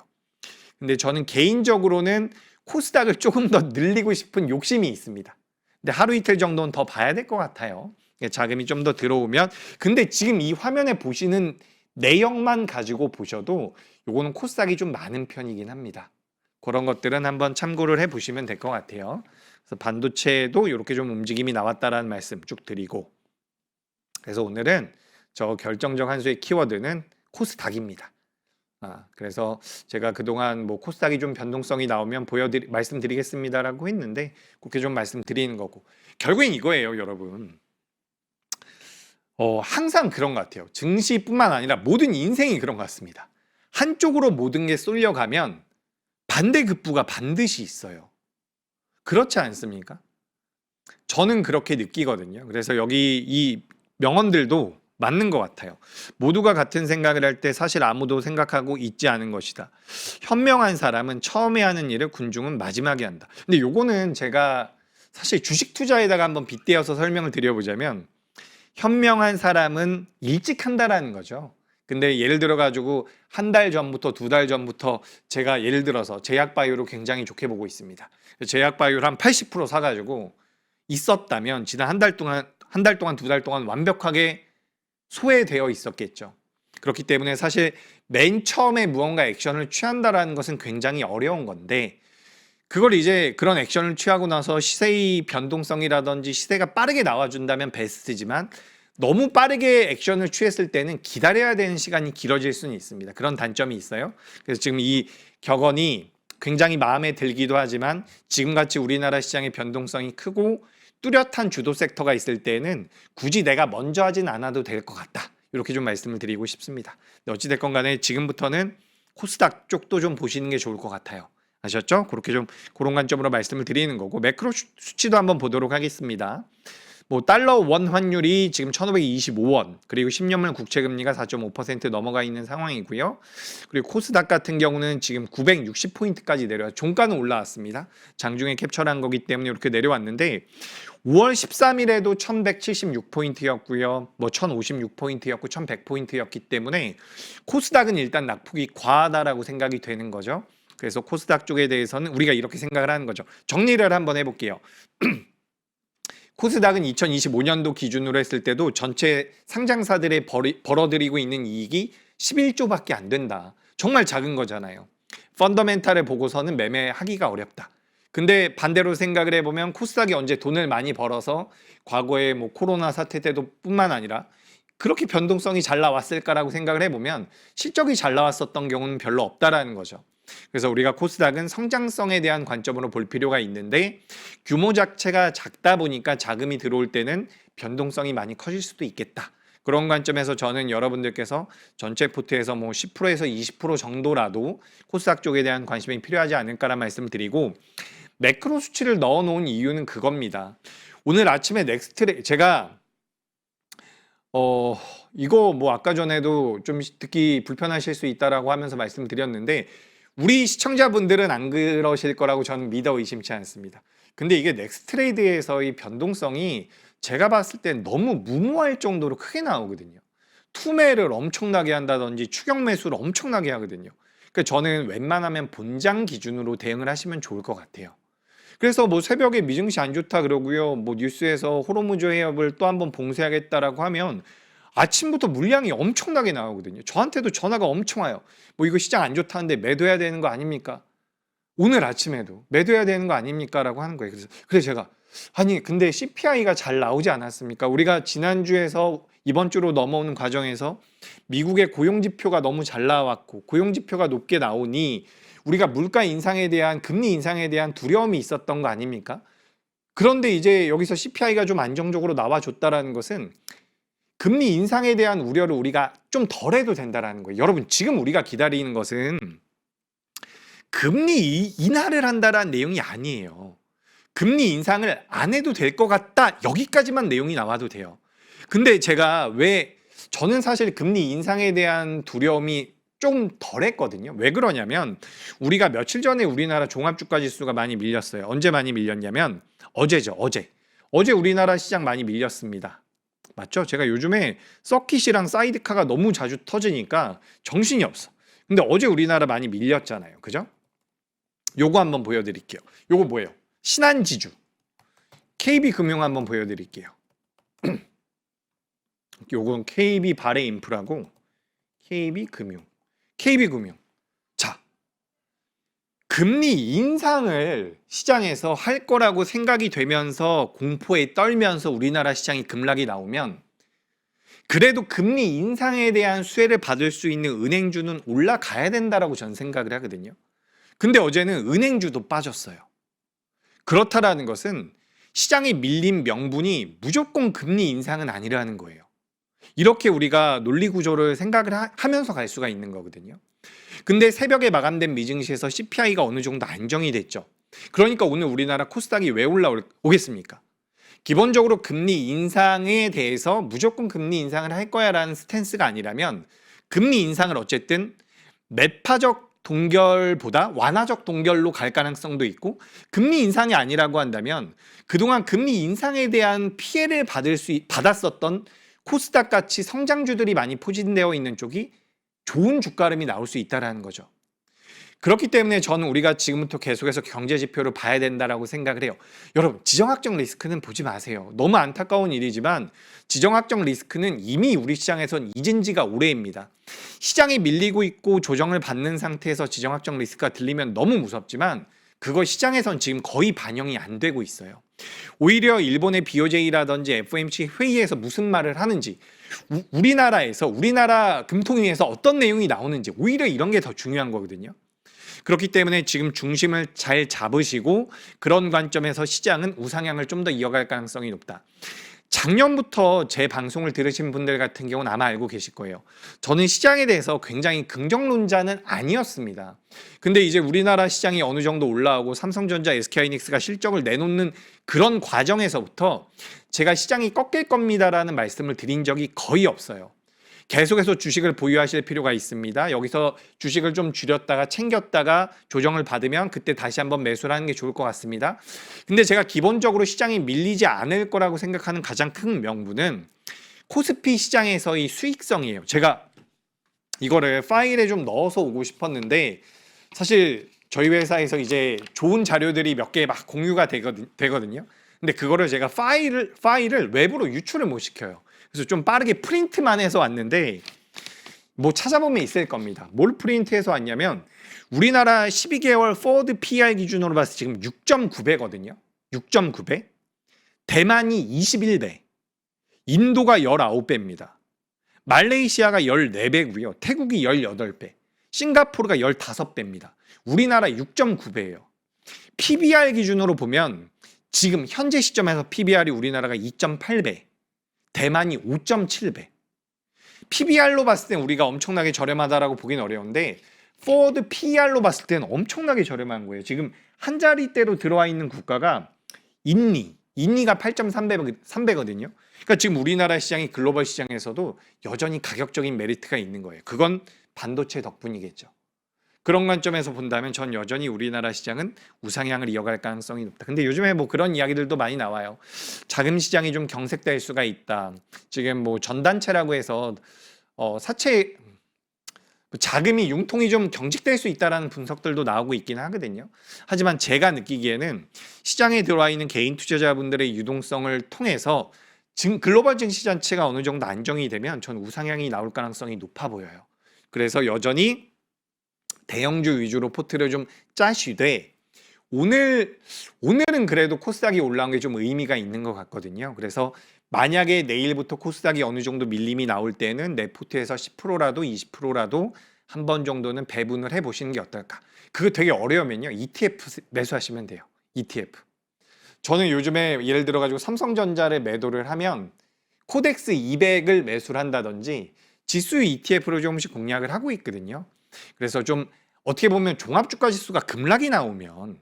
근데 저는 개인적으로는 코스닥을 조금 더 늘리고 싶은 욕심이 있습니다. 근데 하루 이틀 정도는 더 봐야 될 것 같아요. 자금이 좀 더 들어오면. 근데 지금 이 화면에 보시는 내역만 가지고 보셔도 요거는 코스닥이 좀 많은 편이긴 합니다. 그런 것들은 한번 참고를 해보시면 될 것 같아요. 그래서 반도체도 이렇게 좀 움직임이 나왔다라는 말씀 쭉 드리고, 그래서 오늘은 저 결정적 한 수의 키워드는 코스닥입니다. 그래서 제가 그동안 뭐 코스닥이 좀 변동성이 나오면 말씀드리겠습니다라고 했는데 그렇게 좀 말씀드리는 거고, 결국엔 이거예요, 여러분. 항상 그런 것 같아요. 증시뿐만 아니라 모든 인생이 그런 것 같습니다. 한쪽으로 모든 게 쏠려가면 반대급부가 반드시 있어요. 그렇지 않습니까? 저는 그렇게 느끼거든요. 그래서 여기 이 명언들도 맞는 것 같아요. 모두가 같은 생각을 할 때 사실 아무도 생각하고 있지 않은 것이다. 현명한 사람은 처음에 하는 일을 군중은 마지막에 한다. 근데 요거는 제가 사실 주식 투자에다가 한번 빗대어서 설명을 드려보자면, 현명한 사람은 일찍 한다라는 거죠. 근데 예를 들어 가지고 한 달 전부터 두 달 전부터 제가 예를 들어서 제약바이오를 굉장히 좋게 보고 있습니다. 제약바이오를 한 80% 사가지고 있었다면 지난 한 달 동안, 두 달 동안 완벽하게 소외되어 있었겠죠. 그렇기 때문에 사실 맨 처음에 무언가 액션을 취한다라는 것은 굉장히 어려운 건데, 그걸 이제 그런 액션을 취하고 나서 시세의 변동성이라든지 시세가 빠르게 나와준다면 베스트지만, 너무 빠르게 액션을 취했을 때는 기다려야 되는 시간이 길어질 수는 있습니다. 그런 단점이 있어요. 그래서 지금 이 격언이 굉장히 마음에 들기도 하지만, 지금같이 우리나라 시장의 변동성이 크고 뚜렷한 주도 섹터가 있을 때는 굳이 내가 먼저 하진 않아도 될 것 같다, 이렇게 좀 말씀을 드리고 싶습니다. 어찌됐건 간에 지금부터는 코스닥 쪽도 좀 보시는 게 좋을 것 같아요. 아셨죠? 그렇게 좀 그런 관점으로 말씀을 드리는 거고, 매크로 수치도 한번 보도록 하겠습니다. 뭐 달러 원 환율이 지금 1,525원, 그리고 10년물 국채 금리가 4.5% 넘어가 있는 상황이고요. 그리고 코스닥 같은 경우는 지금 960포인트까지 내려와, 종가는 올라왔습니다. 장중에 캡처한 거기 때문에 이렇게 내려왔는데, 5월 13일에도 1,176포인트였고요. 뭐 1,056포인트였고 1,100포인트였기 때문에 코스닥은 일단 낙폭이 과하다라고 생각이 되는 거죠. 그래서 코스닥 쪽에 대해서는 우리가 이렇게 생각을 하는 거죠. 정리를 한번 해볼게요. 코스닥은 2025년도 기준으로 했을 때도 전체 상장사들의 벌어들이고 있는 이익이 11조밖에 안 된다. 정말 작은 거잖아요. 펀더멘탈을 보고서는 매매하기가 어렵다. 근데 반대로 생각을 해보면 코스닥이 언제 돈을 많이 벌어서 과거에 뭐 코로나 사태 때도 뿐만 아니라 그렇게 변동성이 잘 나왔을까라고 생각을 해보면 실적이 잘 나왔었던 경우는 별로 없다라는 거죠. 그래서 우리가 코스닥은 성장성에 대한 관점으로 볼 필요가 있는데, 규모 자체가 작다 보니까 자금이 들어올 때는 변동성이 많이 커질 수도 있겠다. 그런 관점에서 저는 여러분들께서 전체 포트에서 뭐 10%에서 20% 정도라도 코스닥 쪽에 대한 관심이 필요하지 않을까라는 말씀을 드리고, 매크로 수치를 넣어 놓은 이유는 그겁니다. 오늘 아침에 제가 이거 뭐 아까 전에도 좀 듣기 불편하실 수 있다라고 하면서 말씀드렸는데, 우리 시청자분들은 안 그러실 거라고 저는 믿어 의심치 않습니다. 근데 이게 넥스트레이드에서의 변동성이 제가 봤을 땐 너무 무모할 정도로 크게 나오거든요. 투매를 엄청나게 한다든지 추격 매수를 엄청나게 하거든요. 그러니까 저는 웬만하면 본장 기준으로 대응을 하시면 좋을 것 같아요. 그래서 뭐 새벽에 미증시 안 좋다 그러고요, 뭐 뉴스에서 호르무즈 해협을 또 한번 봉쇄하겠다라고 하면 아침부터 물량이 엄청나게 나오거든요. 저한테도 전화가 엄청 와요. 뭐 이거 시장 안 좋다는데 매도해야 되는 거 아닙니까? 오늘 아침에도 매도해야 되는 거 아닙니까? 라고 하는 거예요. 그래서 제가 아니 근데 CPI가 잘 나오지 않았습니까? 우리가 지난주에서 이번 주로 넘어오는 과정에서 미국의 고용지표가 너무 잘 나왔고 고용지표가 높게 나오니 우리가 물가 인상에 대한, 금리 인상에 대한 두려움이 있었던 거 아닙니까? 그런데 이제 여기서 CPI가 좀 안정적으로 나와줬다라는 것은 금리 인상에 대한 우려를 우리가 좀 덜 해도 된다라는 거예요. 여러분, 지금 우리가 기다리는 것은 금리 인하를 한다라는 내용이 아니에요. 금리 인상을 안 해도 될 것 같다. 여기까지만 내용이 나와도 돼요. 근데 제가 왜 저는 사실 금리 인상에 대한 두려움이 좀 덜했거든요. 왜 그러냐면 우리가 며칠 전에 우리나라 종합주가 지수가 많이 밀렸어요. 언제 많이 밀렸냐면 어제죠. 어제 우리나라 시장 많이 밀렸습니다. 맞죠? 제가 요즘에 서킷이랑 사이드카가 너무 자주 터지니까 정신이 없어. 근데 어제 우리나라 많이 밀렸잖아요. 그죠? 요거 한번 보여드릴게요. 요거 뭐예요? 신한지주. KB금융 한번 보여드릴게요. 요건 KB바레인프라고 KB금융. 자, 금리 인상을 시장에서 할 거라고 생각이 되면서 공포에 떨면서 우리나라 시장이 급락이 나오면 그래도 금리 인상에 대한 수혜를 받을 수 있는 은행주는 올라가야 된다라고 저는 생각을 하거든요. 근데 어제는 은행주도 빠졌어요. 그렇다라는 것은 시장에 밀린 명분이 무조건 금리 인상은 아니라는 거예요. 이렇게 우리가 논리 구조를 생각을 하면서 갈 수가 있는 거거든요. 근데 새벽에 마감된 미증시에서 CPI가 어느 정도 안정이 됐죠. 그러니까 오늘 우리나라 코스닥이 왜 올라오겠습니까? 기본적으로 금리 인상에 대해서 무조건 금리 인상을 할 거야라는 스탠스가 아니라면 금리 인상을 어쨌든 매파적 동결보다 완화적 동결로 갈 가능성도 있고 금리 인상이 아니라고 한다면 그동안 금리 인상에 대한 피해를 받았었던 코스닥 같이 성장주들이 많이 포진되어 있는 쪽이 좋은 주가름이 나올 수 있다는 거죠. 그렇기 때문에 저는 우리가 지금부터 계속해서 경제 지표를 봐야 된다라고 생각을 해요. 여러분, 지정학적 리스크는 보지 마세요. 너무 안타까운 일이지만 지정학적 리스크는 이미 우리 시장에선 잊은 지가 오래입니다. 시장이 밀리고 있고 조정을 받는 상태에서 지정학적 리스크가 들리면 너무 무섭지만 그거 시장에선 지금 거의 반영이 안 되고 있어요. 오히려 일본의 BOJ라든지 FOMC 회의에서 무슨 말을 하는지 우리나라 금통위에서 어떤 내용이 나오는지 오히려 이런 게 더 중요한 거거든요. 그렇기 때문에 지금 중심을 잘 잡으시고 그런 관점에서 시장은 우상향을 좀 더 이어갈 가능성이 높다. 작년부터 제 방송을 들으신 분들 같은 경우는 아마 알고 계실 거예요. 저는 시장에 대해서 굉장히 긍정론자는 아니었습니다. 근데 이제 우리나라 시장이 어느 정도 올라오고 삼성전자, SK하이닉스가 실적을 내놓는 그런 과정에서부터 제가 시장이 꺾일 겁니다라는 말씀을 드린 적이 거의 없어요. 계속해서 주식을 보유하실 필요가 있습니다. 여기서 주식을 좀 줄였다가 챙겼다가 조정을 받으면 그때 다시 한번 매수를 하는 게 좋을 것 같습니다. 근데 제가 기본적으로 시장이 밀리지 않을 거라고 생각하는 가장 큰 명분은 코스피 시장에서의 수익성이에요. 제가 이거를 파일에 좀 넣어서 오고 싶었는데 사실 저희 회사에서 이제 좋은 자료들이 몇 개 막 공유가 되거든요. 근데 그거를 제가 파일을 외부로 유출을 못 시켜요. 그래서 좀 빠르게 프린트만 해서 왔는데 뭐 찾아보면 있을 겁니다. 뭘 프린트해서 왔냐면 우리나라 12개월 포워드 PR 기준으로 봤을 때 지금 6.9배거든요. 6.9배. 대만이 21배. 인도가 19배입니다. 말레이시아가 14배고요. 태국이 18배. 싱가포르가 15배입니다. 우리나라 6.9배예요. PBR 기준으로 보면 지금 현재 시점에서 PBR이 우리나라가 2.8배. 대만이 5.7배. PBR로 봤을 땐 우리가 엄청나게 저렴하다라고 보긴 어려운데 포워드 PER로 봤을 때는 엄청나게 저렴한 거예요. 지금 한 자리대로 들어와 있는 국가가 인니가 8.3배거든요. 그러니까 지금 우리나라 시장이 글로벌 시장에서도 여전히 가격적인 메리트가 있는 거예요. 그건 반도체 덕분이겠죠. 그런 관점에서 본다면 전 여전히 우리나라 시장은 우상향을 이어갈 가능성이 높다. 근데 요즘에 뭐 그런 이야기들도 많이 나와요. 자금 시장이 좀 경색될 수가 있다. 지금 뭐 전단체라고 해서 사채 자금이 융통이 좀 경직될 수 있다라는 분석들도 나오고 있긴 하거든요. 하지만 제가 느끼기에는 시장에 들어와 있는 개인 투자자분들의 유동성을 통해서 글로벌 증시 전체가 어느 정도 안정이 되면 전 우상향이 나올 가능성이 높아 보여요. 그래서 여전히 대형주 위주로 포트를 좀 짜시되 오늘은 그래도 코스닥이 올라온 게 좀 의미가 있는 것 같거든요. 그래서 만약에 내일부터 코스닥이 어느 정도 밀림이 나올 때는 내 포트에서 10%라도 20%라도 한 번 정도는 배분을 해보시는 게 어떨까. 그거 되게 어려우면요. ETF 매수하시면 돼요. ETF. 저는 요즘에 예를 들어가지고 삼성전자를 매도를 하면 코덱스 200을 매수를 한다든지 지수 ETF로 조금씩 공략을 하고 있거든요. 그래서 좀 어떻게 보면 종합주가 지수가 급락이 나오면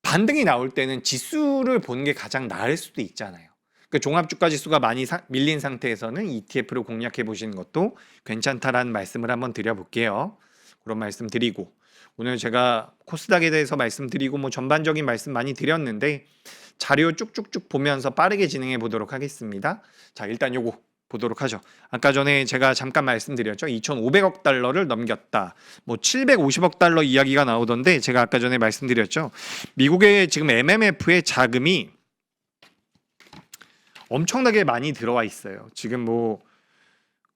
반등이 나올 때는 지수를 보는 게 가장 나을 수도 있잖아요. 그 종합주가 지수가 많이 밀린 상태에서는 ETF를 공략해 보시는 것도 괜찮다라는 말씀을 한번 드려볼게요. 그런 말씀 드리고, 오늘 제가 코스닥에 대해서 말씀드리고 뭐 전반적인 말씀 많이 드렸는데 자료 쭉쭉쭉 보면서 빠르게 진행해 보도록 하겠습니다. 자, 일단 요거 보도록 하죠. 아까 전에 제가 잠깐 말씀드렸죠. 2,500억 달러를 넘겼다. 뭐 750억 달러 이야기가 나오던데 제가 아까 전에 말씀드렸죠. 미국의 지금 MMF의 자금이 엄청나게 많이 들어와 있어요. 지금 뭐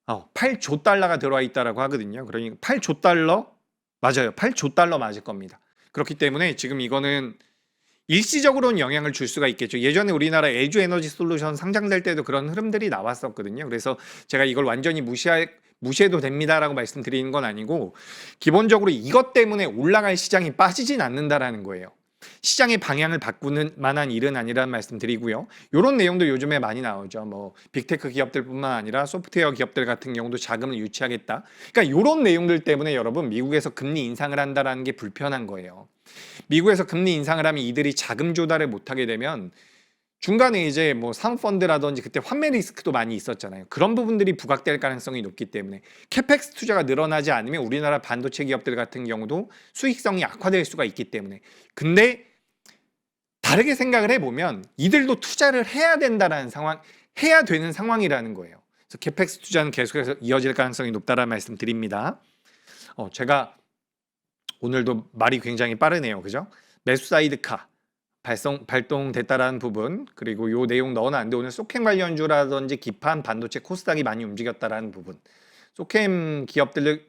8조 달러가 들어와 있다라고 하거든요. 그러니까 8조 달러 맞아요. 8조 달러 맞을 겁니다. 그렇기 때문에 지금 이거는 일시적으로는 영향을 줄 수가 있겠죠. 예전에 우리나라 LG 에너지 솔루션 상장될 때도 그런 흐름들이 나왔었거든요. 그래서 제가 이걸 완전히 무시해도 됩니다라고 말씀드리는 건 아니고, 기본적으로 이것 때문에 올라갈 시장이 빠지진 않는다라는 거예요. 시장의 방향을 바꾸는 만한 일은 아니라는 말씀 드리고요. 이런 내용도 요즘에 많이 나오죠. 뭐 빅테크 기업들뿐만 아니라 소프트웨어 기업들 같은 경우도 자금을 유치하겠다. 그러니까 이런 내용들 때문에 여러분 미국에서 금리 인상을 한다라는 게 불편한 거예요. 미국에서 금리 인상을 하면 이들이 자금 조달을 못하게 되면 중간에 이제 뭐 사모펀드라든지 그때 환매 리스크도 많이 있었잖아요. 그런 부분들이 부각될 가능성이 높기 때문에 캐펙스 투자가 늘어나지 않으면 우리나라 반도체 기업들 같은 경우도 수익성이 악화될 수가 있기 때문에. 근데 다르게 생각을 해보면 이들도 투자를 해야 된다라는 상황, 해야 되는 상황이라는 거예요. 그래서 캐펙스 투자는 계속해서 이어질 가능성이 높다라는 말씀 드립니다. 제가 오늘도 말이 굉장히 빠르네요. 그죠? 매수 사이드카 발동됐다라는 부분, 그리고 요 내용 넣어놨는데 오늘 소캠 관련주라든지 기판 반도체 코스닥이 많이 움직였다라는 부분. 소캠 기업들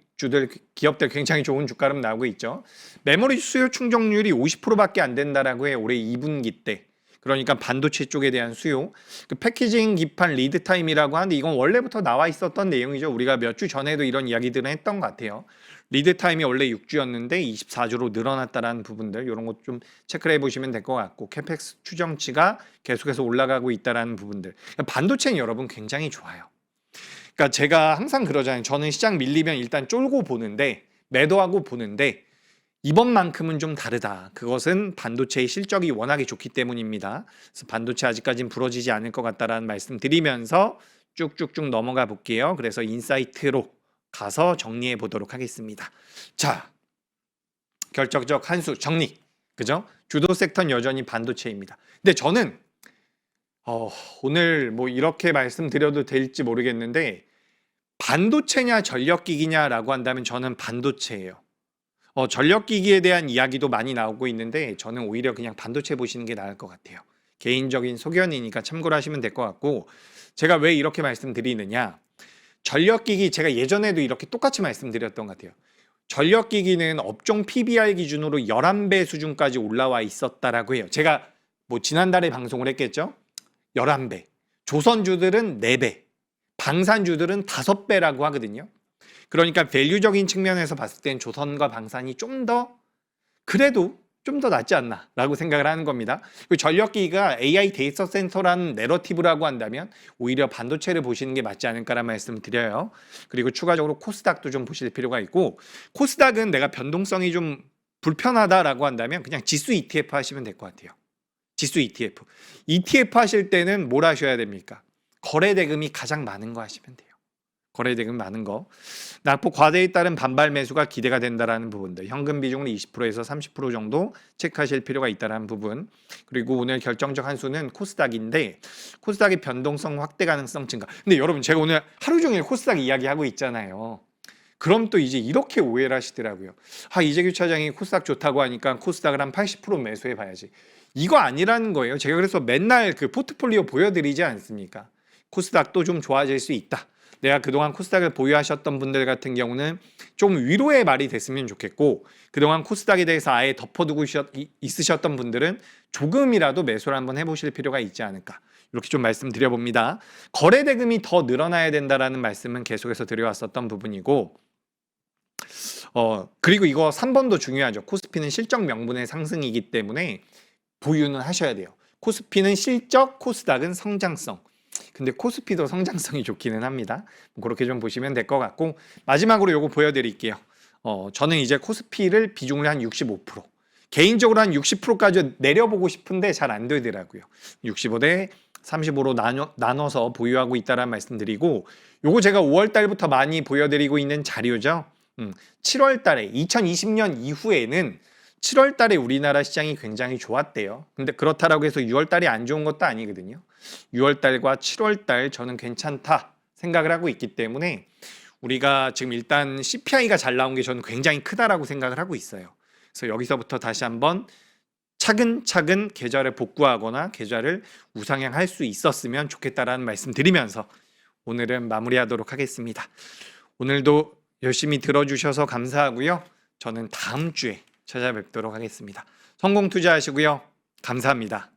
굉장히 좋은 주가름 나오고 있죠. 메모리 수요 충족률이 50%밖에 안 된다라고 해요. 올해 2분기 때. 그러니까 반도체 쪽에 대한 수요. 그 패키징 기판 리드 타임이라고 하는데 이건 원래부터 나와 있었던 내용이죠. 우리가 몇 주 전에도 이런 이야기들을 했던 것 같아요. 리드 타임이 원래 6주였는데 24주로 늘어났다라는 부분들, 이런 것 좀 체크를 해보시면 될 것 같고, 캐펙스 추정치가 계속해서 올라가고 있다라는 부분들. 그러니까 반도체는 여러분 굉장히 좋아요. 그러니까 제가 항상 그러잖아요. 저는 시장 밀리면 일단 쫄고 보는데, 매도하고 보는데 이번만큼은 좀 다르다. 그것은 반도체의 실적이 워낙에 좋기 때문입니다. 그래서 반도체 아직까지는 부러지지 않을 것 같다라는 말씀 드리면서 쭉쭉쭉 넘어가 볼게요. 그래서 인사이트로 가서 정리해 보도록 하겠습니다. 자, 결정적 한 수 정리. 그죠? 주도 섹터는 여전히 반도체입니다. 근데 저는 오늘 뭐 이렇게 말씀드려도 될지 모르겠는데, 반도체냐 전력기기냐라고 한다면 저는 반도체예요. 전력기기에 대한 이야기도 많이 나오고 있는데 저는 오히려 그냥 반도체 보시는 게 나을 것 같아요. 개인적인 소견이니까 참고를 하시면 될 것 같고, 제가 왜 이렇게 말씀드리느냐, 전력기기 제가 예전에도 이렇게 똑같이 말씀드렸던 것 같아요. 전력기기는 업종 PBR 기준으로 11배 수준까지 올라와 있었다라고 해요. 제가 뭐 지난달에 방송을 했겠죠. 11배. 조선주들은 4배. 방산주들은 5배라고 하거든요. 그러니까 밸류적인 측면에서 봤을 땐 조선과 방산이 좀 더 그래도 좀 더 낫지 않나 라고 생각을 하는 겁니다. 전력기기가 AI 데이터 센터라는 내러티브라고 한다면 오히려 반도체를 보시는 게 맞지 않을까라는 말씀을 드려요. 그리고 추가적으로 코스닥도 좀 보실 필요가 있고, 코스닥은 내가 변동성이 좀 불편하다라고 한다면 그냥 지수 ETF 하시면 될 것 같아요. 지수 ETF. ETF 하실 때는 뭘 하셔야 됩니까? 거래대금이 가장 많은 거 하시면 돼요. 거래대금 많은 거. 낙폭 과대에 따른 반발 매수가 기대가 된다라는 부분들. 현금 비중을 20%에서 30% 정도 체크하실 필요가 있다라는 부분. 그리고 오늘 결정적 한 수는 코스닥인데, 코스닥의 변동성 확대 가능성 증가. 근데 여러분, 제가 오늘 하루 종일 코스닥 이야기하고 있잖아요. 그럼 또 이제 이렇게 오해를 하시더라고요. 이재규 차장이 코스닥 좋다고 하니까 코스닥을 한 80% 매수해 봐야지. 이거 아니라는 거예요. 제가 그래서 맨날 그 포트폴리오 보여드리지 않습니까? 코스닥도 좀 좋아질 수 있다. 내가 그동안 코스닥을 보유하셨던 분들 같은 경우는 좀 위로의 말이 됐으면 좋겠고, 그동안 코스닥에 대해서 아예 덮어두고 있으셨던 분들은 조금이라도 매수를 한번 해보실 필요가 있지 않을까, 이렇게 좀 말씀드려봅니다. 거래대금이 더 늘어나야 된다라는 말씀은 계속해서 드려왔었던 부분이고, 그리고 이거 3번도 중요하죠. 코스피는 실적 명분의 상승이기 때문에 보유는 하셔야 돼요. 코스피는 실적, 코스닥은 성장성. 근데 코스피도 성장성이 좋기는 합니다. 그렇게 좀 보시면 될 것 같고, 마지막으로 요거 보여드릴게요. 저는 이제 코스피를 비중을 한 65%, 개인적으로 한 60%까지 내려보고 싶은데 잘 안 되더라고요. 65대 35로 나눠서 보유하고 있다는 말씀드리고, 요거 제가 5월 달부터 많이 보여드리고 있는 자료죠. 7월 달에 2020년 이후에는 7월 달에 우리나라 시장이 굉장히 좋았대요. 근데 그렇다라고 해서 6월 달이 안 좋은 것도 아니거든요. 6월 달과 7월 달 저는 괜찮다 생각을 하고 있기 때문에 우리가 지금 일단 CPI가 잘 나온 게 저는 굉장히 크다라고 생각을 하고 있어요. 그래서 여기서부터 다시 한번 차근차근 계좌를 복구하거나 계좌를 우상향할 수 있었으면 좋겠다라는 말씀 드리면서 오늘은 마무리하도록 하겠습니다. 오늘도 열심히 들어주셔서 감사하고요. 저는 다음 주에 찾아뵙도록 하겠습니다. 성공 투자하시고요. 감사합니다.